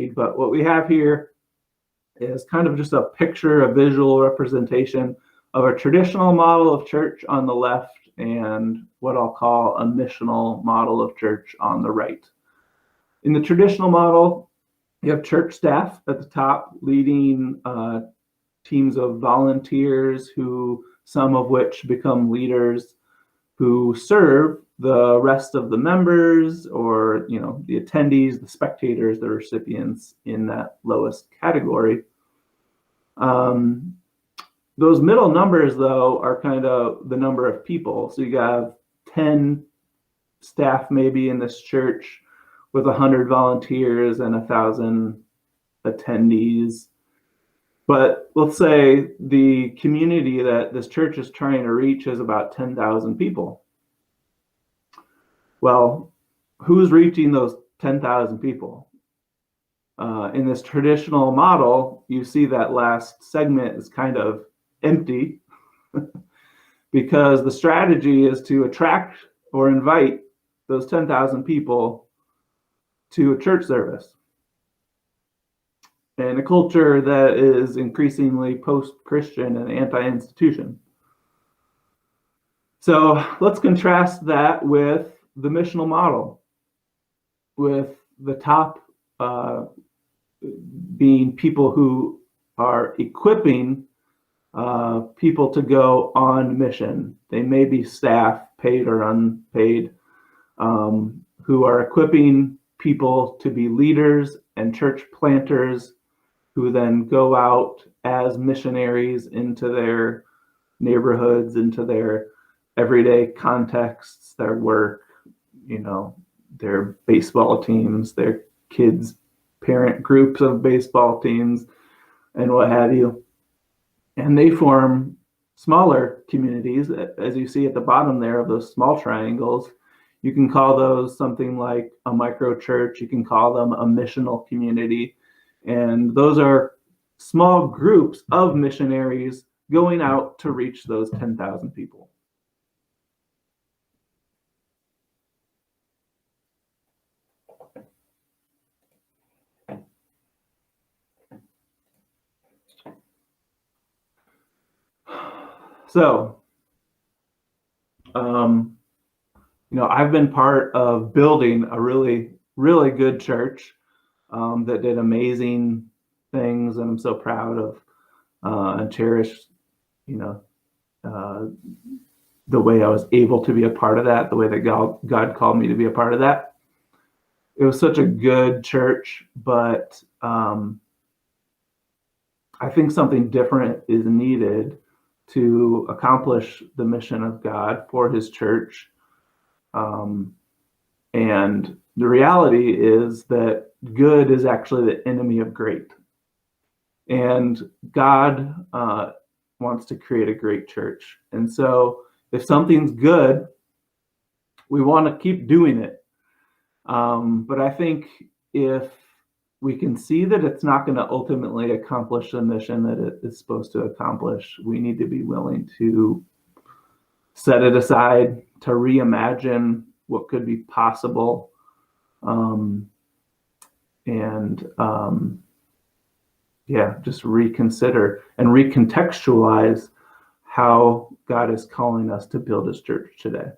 read, but what we have here is kind of just a picture, a visual representation of a traditional model of church on the left and what I'll call a missional model of church on the right. In the traditional model, you have church staff at the top leading teams of volunteers, who some of which become leaders, who serve the rest of the members, or the attendees, the spectators, the recipients in that lowest category. Those middle numbers, though, are kind of the number of people. So you have 10 staff maybe in this church with 100 volunteers and 1,000 attendees. But let's say the community that this church is trying to reach is about 10,000 people. Well, who's reaching those 10,000 people? In this traditional model, you see that last segment is kind of empty because the strategy is to attract or invite those 10,000 people to a church service. In a culture that is increasingly post-Christian and anti-institution. So let's contrast that with the missional model, with the top being people who are equipping people to go on mission. They may be staff, paid or unpaid, who are equipping people to be leaders and church planters, who then go out as missionaries into their neighborhoods, into their everyday contexts, their work, their baseball teams, their kids' parent groups of baseball teams, and what have you. And they form smaller communities, as you see at the bottom there of those small triangles. You can call those something like a microchurch. You can call them a missional community. And those are small groups of missionaries going out to reach those 10,000 people. So, I've been part of building a really, really good church that did amazing things, and I'm so proud of and cherish, the way I was able to be a part of that, the way that God called me to be a part of that. It was such a good church, but I think something different is needed to accomplish the mission of God for his church. And the reality is that good is actually the enemy of great. And God wants to create a great church. And so if something's good, we want to keep doing it. But I think if we can see that it's not going to ultimately accomplish the mission that it is supposed to accomplish, we need to be willing to set it aside, to reimagine what could be possible, just reconsider and recontextualize how God is calling us to build his church today.